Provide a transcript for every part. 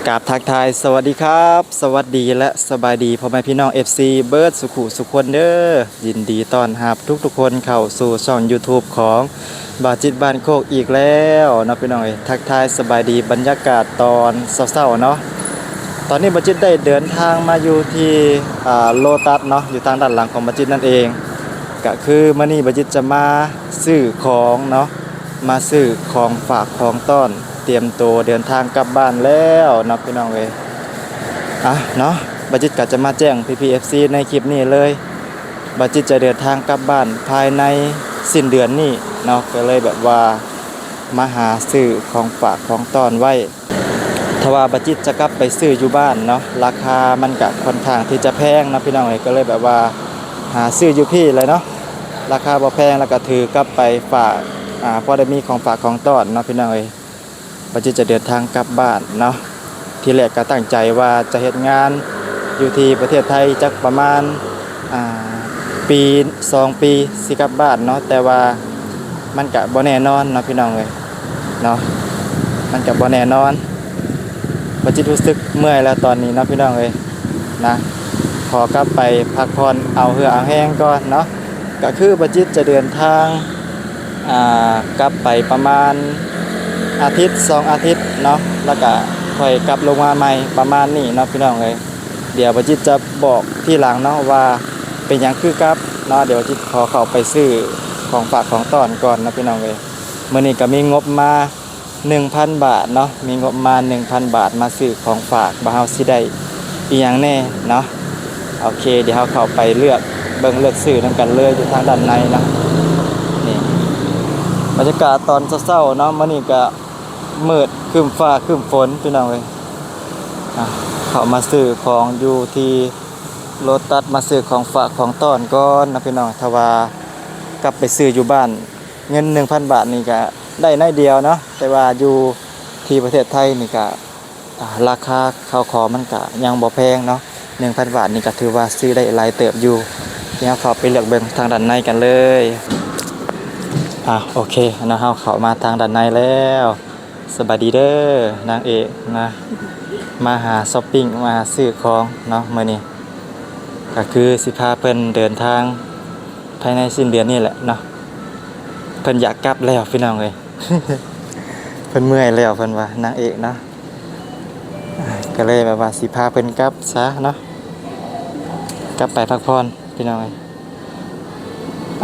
กราบทักทายสวัสดีครับสวัสดีและสบายดีพ่อแม่พี่น้อง FC เบิร์ดสุขุสุขคนเด้อยินดีต้อนรับทุกคนเข้าสู่ช่อง YouTube ของบาจิตบ้านโคกอีกแล้วเนาะพี่น้องทักทายสบายดีบรรยากาศตอนเช้าๆเนาะตอนนี้บาจิตได้เดินทางมาอยู่ที่โลตัสเนาะอยู่ทางด้านหลังของบาจิตนั่นเองก็คือมื้อนี้บาจิตจะมาซื้อของเนาะมาซื้อของฝากของต้อนเตรียมตัวเดินทางกลับบ้านแล้วเนาะพี่น้องเนาะบาจิตก็จะมาแจ้ง PPFC ในคลิปนี้เลยบาจิตจะเดินทางกลับบ้านภายในสิ้นเดือนนี้เนาะก็เลยแบบว่ามาหาซื้อของฝากของต้อนไว้ถ้าว่าบาจิตจะกลับไปซื้ออยู่บ้านเนาะราคามันก็ค่อนข้างที่จะแพงนะพี่น้องก็เลยแบบว่าหาซื้ออยู่พี่เลยเนาะราคาบ่แพงแล้วก็ถือกลับไปฝากพอได้มีของฝากของต้อนเนาะพี่น้องบาจิตจะเดินทางกลับบ้านเนาะทีแรกก็ตั้งใจว่าจะเฮ็ดงานอยู่ที่ประเทศไทยจักประมาณปี2 ปีสิกลับบ้านเนาะแต่ว่ามันก็บ่แน่นอนเนาะพี่น้องเนาะมันก็บ่แน่นอนบาจิตรู้สึกเมื่อยแล้วตอนนี้เนาะพี่น้องนะขอกลับไปพักผ่อนเอาเหือเอาแห้งก่อนเนาะก็คือบาจิตจะเดินทางกลับไปประมาณอาทิตย์2 อาทิตย์เนาะแล้วก็ค่อยกลับลงมาใหม่ประมาณนี้เนาะพี่น้องเดี๋ยวบาจิตจะบอกที่หลังเนาะว่าเป็นอย่างคือกลับเนาะเดี๋ยวบาจิตขอเข้าไปซื้อของฝากของต้อนก่อนนะพี่น้องมื้อนี้ก็มีงบมา 1,000 บาทเนาะมีงบมา 1,000 บาทมาซื้อของฝากบ่าเฮาสิได้อีหยังแน่เนาะโอเคเดี๋ยวเฮาเข้าไปเลือกเลือกซื้อนำกันเลยอยู่ทางด้านในเนาะนี่บรรยากาศตอนเช้าๆเนาะมื้อนี้ก็มืดครึ้มฟ้าครึ้มฝนพี่น้องเข้ามาซื้อของอยู่ที่โลตัสมาซื้อของฝากของต้อนก่อนนะพี่น้องถ้าว่ากลับไปซื้ออยู่บ้านเงิน 1,000 บาทนี่ก็ได้น้อยเดียวเนาะแต่ว่าอยู่ที่ประเทศไทยนี่ก็ราคาข้าวของมันก็ยังบ่แพงเนาะ 1,000 บาทนี่ก็ถือว่าซื้อได้หลายเติบอยู่เดี๋ยวเข้าไปเลือกเบิ่งทางด้านในกันเลยโอเคนะเฮาเข้ามาทางด้านในแล้วสบายดีเด้อนางเอกนะมาหาช้อปปิ้งมาซื้อของเนาะมื้อนี้ก็คือสิพาเพิ่นเดินทางภายในสิ้นเดือนนี้แหละเนาะเพิ่นอยากกลับแล้วพี่น้องเพิ่นเมื่อยแล้วเพิ่นว่านางเอกเนาะก็เลยแบบว่าสิพาเพิ่นกลับซะเนาะกลับไปพักผ่อนพี่น้อง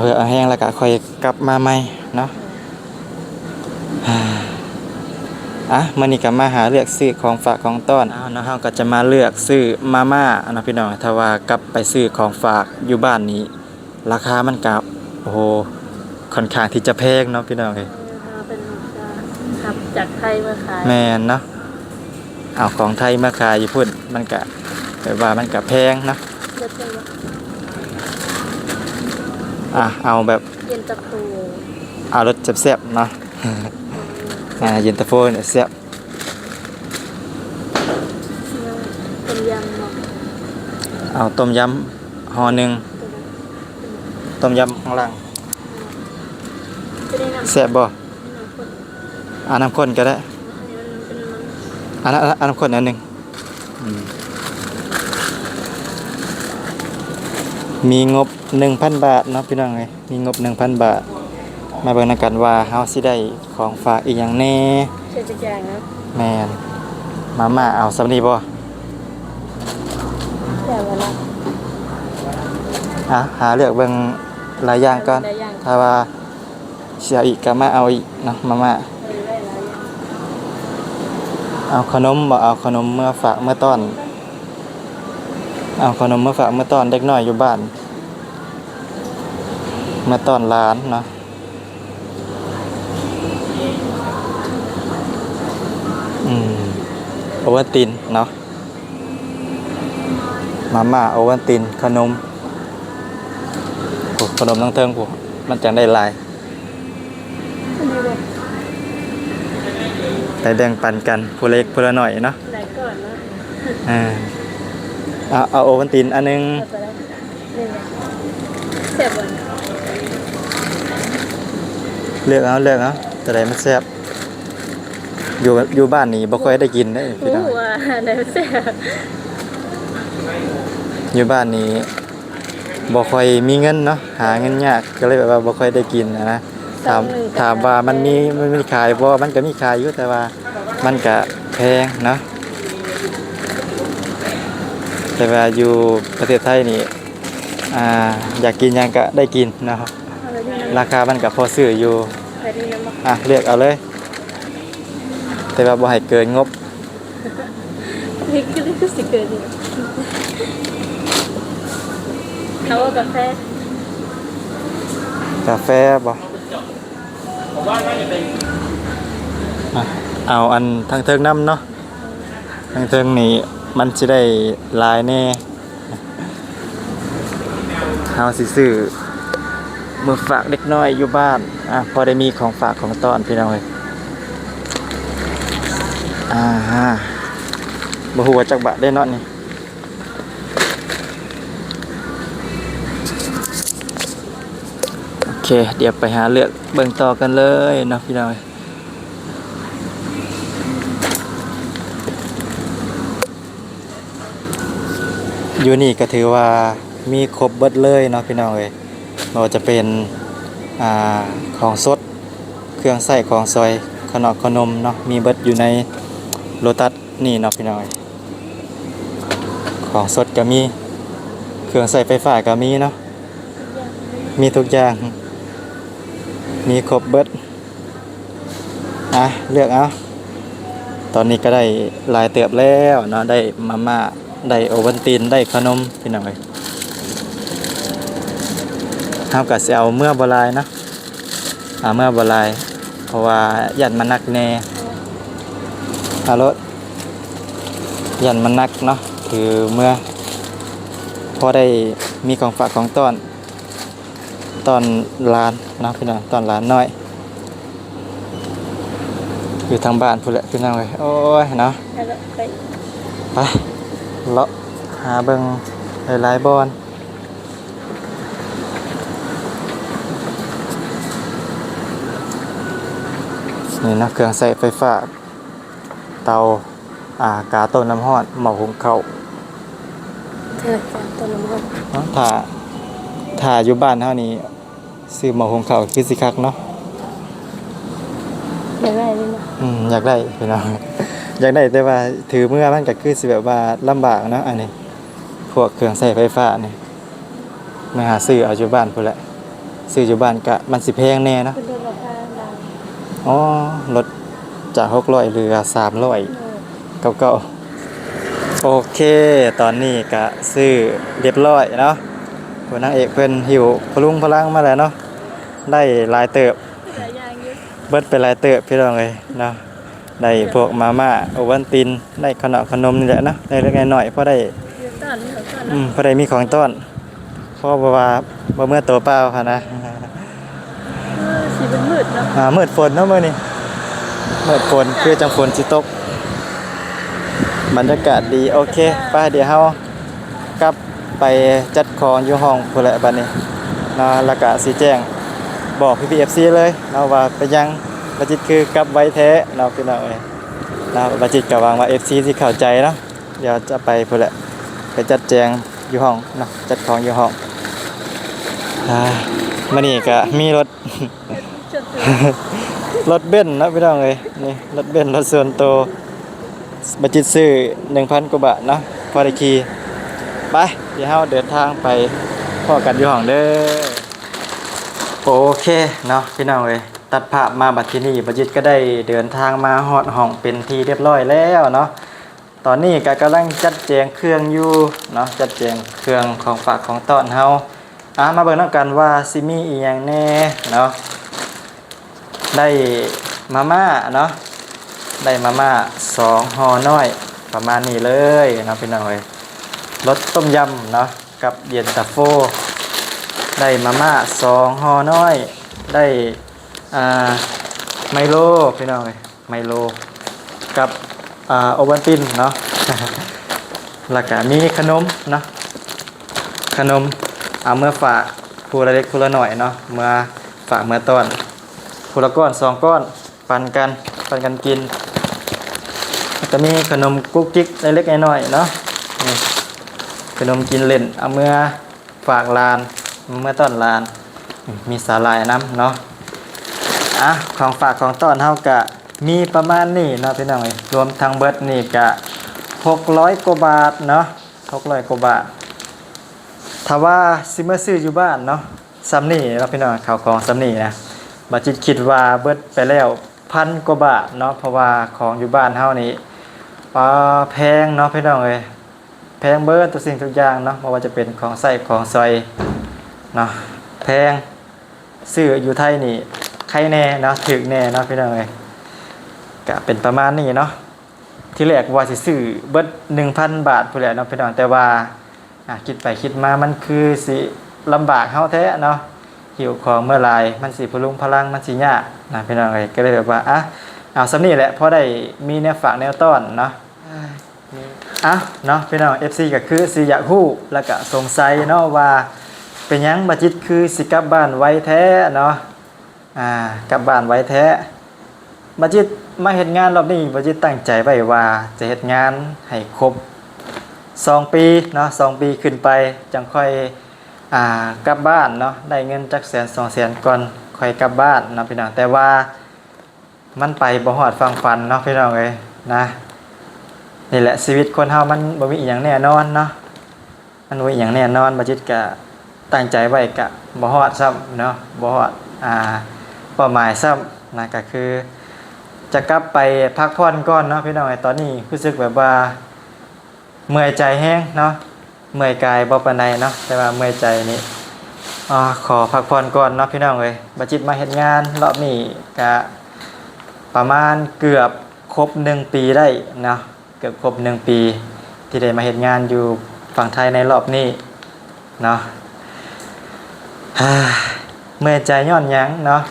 เพื่อเอาแห้งแล้วก็ค่อยกลับมาใหม่เนาะมื้อนี้ก็มาหาเลือกซื้อของฝากของต้อนเนาะเฮาก็จะมาเลือกซื้อมาม่าเนาะพี่น้องถ้าว่ากลับไปซื้อของฝากอยู่บ้านนี้ราคามันก็โอ้โหค่อนข้างที่จะแพงเนาะพี่น้องเป็นขับจากไทยมาขายแม่นเนาะเอาของไทยมาขายอยู่พุ่นมันก็แบบว่ามันก็แพงเนาะเอาแบบเย็นตาโฟเอารสแซ่บๆเนาะเย็นตาโฟเนี่ยแซ่บต้มยำเนาะเอาต้มยำห่อหนึ่งต้มยำข้างล่างแซ่บบ่น้ำข้นก็ได้น้ำข้นอันหนึ่งมีงบ 1,000 บาทเนาะพี่น้องมีงบ 1,000 บาทมาเบิ่งกันว่าเฮาสิได้ของฝากอีหยังแน่เชื่อจักอย่างนะแม่นมาม่าเอาสำนีบ่แต่ว่าละหาเลือกเบิ่งหลายอย่างก่อนถ้าว่าเสียอีกก็มาเอาอีกเนาะมาม่าเอาขนมบ่เอาขนมเมื่อฝากเมื่อต้อนเอาขนมเมื่อฝากเมื่อต้อนเด็กน้อยอยู่บ้านเมื่อต้อนหลานเนาะโอวัลตินเนาะมาม่าโอวัลตินขนมทั้งเทิงพวกมันจังได้หลายได้แบ่งปันกันผู้เล็กผู้ละหน่อยเนาะได้ก่อนนะเอาโอวัลตินอันนึงแซ่บบ่เลือกเอาแต่ใดมันแซ่บ อยู่บ้านนี่บ่ค่อยได้กินได้พี่น้อง ว่าได้แซ่บ อยู่บ้านนี้บ่ค่อยมีเงินเนาะหาเงินยากก็เลยแบบว่าบ่ค่อยได้กินนะถามว่ามันมีขายบ่มันก็มีขายอยู่แต่ว่ามันก็แพงเนาะแต่ว่าอยู่ประเทศไทยนี่อยากกินหยังก็ได้กินเนาะราคามันก็พอซื้ออยู่เลือกเอาเลยแต่ว่าบ่ให้เกินงบ นี่คือสิเกิดนี่เอากาแฟ กาแฟบ่เอาอันทางเทิงน้ำเนาะทางเทิงนี่มันสิได้หลายแน่เฮาสิซื้อมือฝากเด็กน้อยอยู่บ้านพอได้มีของฝากของต้อนพี่น้องเอ้ยฮะบ่ฮู้ว่าจักบาทได้เนาะนี่โอเคเดี๋ยวไปหาเลือกเบิ่งต่อกันเลยเนาะพี่น้องเอ้ยอยู่นี่ก็ถือว่ามีครบเบิดเลยเนาะพี่น้องเอ้ยบ่ว่าจะเป็นของสดเครื่องใช้ของซอยขนมเนาะมีเบิดอยู่ในโลตัสนี่เนาะพี่น้องเอ้ยของสดก็มีเครื่องใช้ไฟฟ้าก็มีเนาะมีทุกอย่างมีครบเบิดเลือกเอาตอนนี้ก็ได้หลายเติบแล้วเนาะได้มาม่าได้โอวัลตินได้ขนมพี่น้องเอ้ยเฮาก็สิเอาเมื่อบ่หลายเนาะเมื่อบ่หลายเพราะว่ายันมันหนักแน่รถยันมันหนักเนาะคือเมื่อพอได้มีของฝากของต้อนหลานเนาะพี่น้องต้อนหลานน้อยอยู่ทางบ้านพุ่นแหละพี่น้องเอ้ยโอ้ยเนาะไปเลาะหาเบิ่งหลายๆบอนนี่นะเครื่องใช้ไฟฟ้าเตากาต้มน้ำร้อนหม้อหุงข้าวต้นน้ำมัน ถ้าอยู่บ้านเฮานี่ซื้อหม้อหุงข้าวคือสิคักเนาะอยากได้เลยนะอยากได้พี่น้องอยากได้แต่ว่าถือเมื่อมันก็คือสิแบบว่าลำบากเนาะอันนี้พวกเครื่องใช้ไฟฟ้านี่มาหาซื้อเอาอยู่บ้านพุ่นแหละซื้ออยู่บ้านก็มันสิแพงแน่เนาะเป็นราคาดังอ๋อลดจาก600เหลือ300เก่าๆโอเคตอนนี้ก็ซื้อเรียบร้อยเนาะผู้นางเอกเพิ่นหิวพลุงพลังมาแล้วเนาะได้หลายเติบหลายอย่างอยู่เบิดไปหลายเติบพี่น้องเอ้ยเนาะได้พวกมาม่าโอวัลตินได้ขนมนี่แหละเนาะได้เล็กน้อยพอได้พอได้มีของต้อนเพราะว่าบ่เมื่อตัวเปล่าค่ะนะสีเป็นมืดเนาะมืดฝนเนาะมื้อนี้มืดฝนคือจังฝนสิตกบรรยากาศดีโอเคไปเดี๋ยวเฮากลับไปจัดของอยู่ห้องพุ่นแหละบัดนี้เนาะแล้วก็สิแจ้งบอกพี่ FC เลยเนาะว่าไปยังบัจิตคือกลับไว้แท้เนาะพี่น้องเอ้ยนะบัจิตก็หวังว่า FC สิเข้าใจเนาะเดี๋ยวจะไปพุ่นแหละไปจัดแจงอยู่ห้องเนาะจัดของอยู่ห้องมื้อนี้ก็มีรถ รถเบนซ์นะพี่น้องเอ้ยนี่รถเบนซ์รถส่วนตัวบัจิตซื้อ 1,000 กว่าบาทเนาะพอได้ขี่ไปเดี๋ยวเฮาเดินทางไปพ้อกันอยู่ห้องเด้อโอเคเนาะพี่น้องเอ้ยตัดภาพมาบัดที่นี่บัจิตก็ได้เดินทางมาฮอดห้องเป็นที่เรียบร้อยแล้วเนาะตอนนี้ก็กำลังจัดแจงเครื่องอยู่เนาะจัดแจงเครื่องของฝากของต้อนเฮามาเบิ่งนำกันว่าสิมีอีหยังแน่เนาะได้มาม่าเนาะได้มาม่า2ห่อน้อยประมาณนี้เลยเนาะพี่น้องเอ้ยรสต้มยำเนาะกับเย็นตาโฟได้มาม่า2ห่อน้อยได้ไมโลพี่น้องเอ้ยไมโลกับโอวัลตินเนาะ แล้วก็มีขนมเนาะขนมเอาเมื่อฝากผู้ละเล็กผู้ละหน่อยเนาะเมื่อฝากเมื่อต้อนผู้ละก้อน2ก้อนปันกันกิน ก็มีขนมกุ๊กกิ๊กเล็กๆน้อยๆเนาะนี่ขนมกินเล่นเอาเมื่อฝากหลานเมื่อต้อนหลานมีสาหร่ายน้ำเนาะของฝากของต้อนเฮากะมีประมาณนี้เนาะพี่น้องเอ้ยรวมทั้งเบิดนี่กะ600กว่าบาทเนาะ600กว่าบาทถ้าว่าสิมาซื้ออยู่บ้านเนาะซ้ำนี่เนาะพี่น้องข้าวของซ้ำนี่นะบ่จิตคิดว่าเบิดไปแล้ว1,000 กว่าบาทเนาะเพราะว่าของอยู่บ้านเฮานี่แพงเนาะพี่น้องเอ้ยแพงเบิดทุกสิ่งทุกอย่างเนาะบ่ว่าจะเป็นของใช้ของซอยเนาะแพงซื้ออยู่ไทยนี่ใครแน่เนาะถึกแน่เนาะพี่น้องเอ้ยก็เป็นประมาณนี้เนาะที่แรกว่าสิซื้อเบิด 1,000 บาทพุ่นแหละเนาะพี่น้องแต่ว่าคิดไปคิดมามันคือสิลำบากเฮาแท้เนาะหิวของเมื่อไหร่มันสิพลุงพลังมันสิยากนะพี่น้องเอ้ยก็เลยแบบว่าเอาซำนี้แหละพอได้มีแนวฝากแนวต้อนเนาะเนาะพี่น้อง FC ก็คือสิอยากฮู้แล้วก็สงสัยเนาะว่าเป็นหยังบ่จิตคือสิกลับบ้านไวแท้เนาะกลับบ้านไว้แท้บ่จิตมาเฮ็ดงานรอบนี้บ่จิตตั้งใจไว้ว่าจะเฮ็ดงานให้ครบ2 ปีเนาะ2 ปีขึ้นไปจังค่อยกลับบ้านเนาะได้เงินจักแสน2แสนก่อนค่อยกลับบ้านเนาะพี่น้องแต่ว่ามันไปบ่ฮอดฝั่งฝันเนาะพี่น้องเอ้ยนะนี่แหละชีวิตคนเฮามันบ่มีอีหยังแน่นอนเนาะมันบ่มีอีหยังแน่นอนบ่จิตก็ตั้งใจไว้ก็บ่ฮอดซ้ำเนาะบ่ฮอดเป้าหมายซ้ำนะก็คือจะกลับไปพักผ่อนก่อนเนาะพี่น้องไอ้ตอนนี้รู้สึกแบบว่าเมื่อยใจแห้งเนาะเมื่อยกายบ่ปานใดเนาะแต่ว่าเมื่อยใจนี่ขอพักผ่อนก่อนเนาะพี่น้องเอ้ยบ่จิตมาเฮ็ดงานรอบนี้ก็ประมาณเกือบครบ1 ปีได้เนาะเกือบครบ1 ปีที่ได้มาเฮ็ดงานอยู่ฝั่งไทยในรอบนี้เนาะเมื่อใจย้อนหยังเนาะ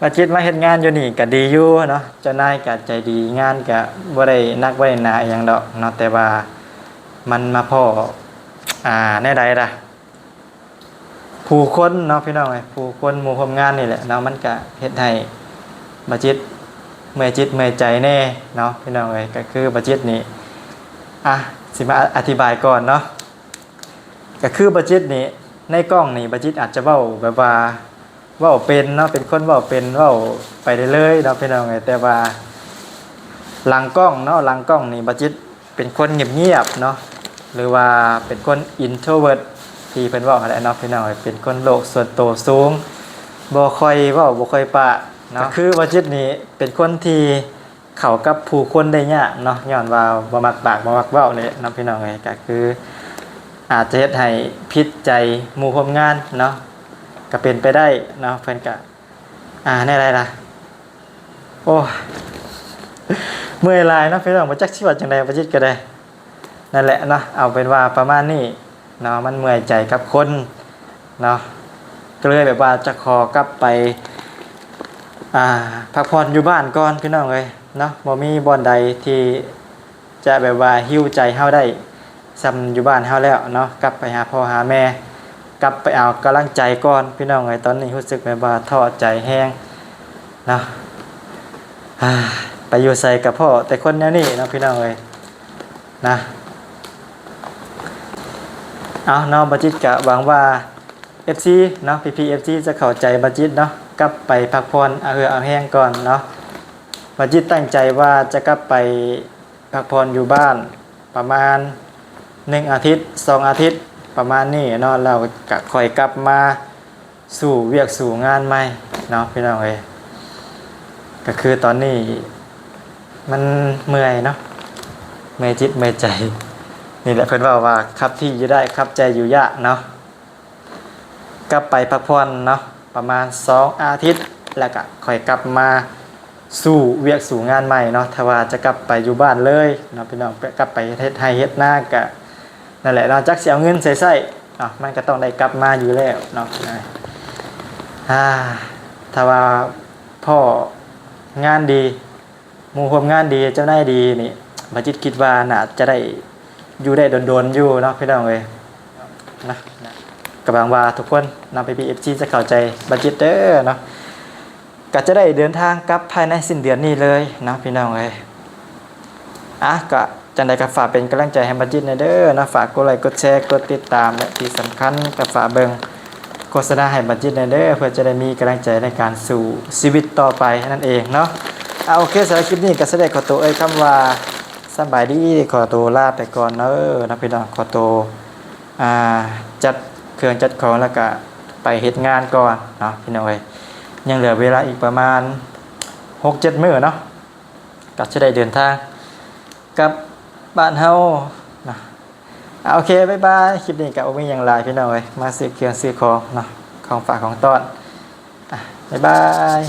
ว่าจิตมาเฮ็ดงานอยู่นี่ก็ดีอยู่เนาะเจ้านายก็ใจดีงานก็บ่ได้นักบ่ได้หนาอีหยังดอกเนาะแต่ว่ามันมาพ้อแน่ใดล่ะผู้คนเนาะพี่น้องเอ้ยผู้คนหมู่ร่วมงานนี่แหละเนาะมันก็เฮ็ดให้บ่จิตเมื่อยจิตเมื่อยใจแน่เนาะพี่น้องเอ้ยก็คือบ่จิตนี่สิมาอธิบายก่อนเนาะก็คือบ่จิตนี่ในกล้องนี่บ่จิตอาจจะเว้าแบบว่าเว้าเป็นเนาะเป็นคนเว้าเป็นเว้าไปได้เลยเนาะพี่น้องเอ้ยแต่ว่าหลังกล้องเนาะหลังกล้องนี่บ่จิตเป็นคนเงียบๆเนาะหรือว่าเป็นคน introvert ที่เพิ่นเว้าอะไรเนาะพี่น้องเอ้ยเป็นคนโลกส่วนตัวสูงบ่ค่อยเว้าบ่ค่อยปะเนาะคือบ่จิตนี่เป็นคนที่เข้ากับผู้คนได้ยากเนาะย้อนว่าบ่มักปากบ่มักเว้านี่เนาะพี่น้องเอ้ยก็คืออาจจะเฮ็ดให้ผิดใจหมู่ร่วมงานเนาะก็เป็นไปได้เนาะเพิ่นก็แน่ไรล่ะโอ้เมื่อยหลายเนาะพี่น้องบ่จักสิว่าจังได๋บ่จิตก็ได้นั่นแหละเนาะเอาเป็นว่าประมาณนี้เนาะมันเมื่อยใจกับคนเนาะก็เลยแบบว่าจะขอกลับไปพักผ่อนอยู่บ้านก่อนพี่น้องเอ้ยเนาะบ่มีบ่อนใดที่จะแบบว่าหิ้วใจเฮาได้ซ้ำอยู่บ้านเฮาแล้วเนาะกลับไปหาพ่อหาแม่กลับไปเอากำลังใจก่อนพี่น้องเอ้ยตอนนี้รู้สึกแบบว่าท้อใจแห้งเนาะไปอยู่ใส่กับพ่อแต่คนแนวนี้เนาะพี่น้องเอ้ยนะเอาเนาะบัจิตก็หวังว่า FC เนาะพี่ๆ FC จะเข้าใจบัจิตเนาะกลับไปพักผ่อนเอาแห้งก่อนเนาะบัจิตตั้งใจว่าจะกลับไปพักผ่อนอยู่บ้านประมาณ1 อาทิตย์2 อาทิตย์ประมาณนี้เนาะเราก็ค่อยกลับมาสู่เวียกสู่งานใหม่เนาะพี่น้องเอ้ยก็คือตอนนี้มันเมื่อยเนาะเมื่อยจิตเมื่อยใจนี่แหละเพิ่นว่าครับที่อยู่ได้ครับใจอยู่ยากเนาะกลับไปพักผ่อนเนาะประมาณ2 อาทิตย์แล้วก็ค่อยกลับมาสู่เวียกสู่งานใหม่เนาะถ้าว่าจะกลับไปอยู่บ้านเลยเนาะพี่น้องกลับไปเฮ็ดไร่เฮ็ดนาก็นั่นแหละเราจักสิเอาเงินใส่เนาะมันก็ต้องได้กลับมาอยู่แล้วเนาะถ้าว่าพ่องานดีหมู่ร่วมงานดีเจ้านายดีนี่บัจิตคิดว่าน่าจะได้อยู่ได้โดนๆอยู่เนาะพี่น้องเอ้ยนะก็หวังว่าทุกคนนำไป PFG จะเข้าใจบัจิตเด้อเนาะก็จะได้เดินทางกลับภายในสิ้นเดือนนี้เลยเนาะพี่น้องเอ้ย ก็จังใดก็ฝากเป็นกำลังใจให้บัดจิตในเด้อนะฝากกดไลค์กดแชร์กดติดตามและที่สำคัญก็ฝากเบิ่งโฆษณาให้บัดจิตในเด้อเพื่อจะได้มีกำลังใจในการสู่ชีวิตต่อไปนั่นเองเนาะโอเคสำหรับคลิปนี้ก็แสดงขอตัวคำว่าสบายดีขอตัวลาไปก่อนเด้อนะพี่น้องขอตัวจัดเครื่องจัดของแล้วก็ไปเฮ็ดงานก่อนเนาะพี่น้องยังเหลือเวลาอีกประมาณ 6-7 มื้อเนาะก็จะได้เดินทางกลับบ้านเฮานะโอเคบ๊ายบายคลิปนี้ก็บ่มีหยังหลายพี่น้องมาซื้อเครื่องซื้อของเนาะของฝากของต้อนบ๊ายบาย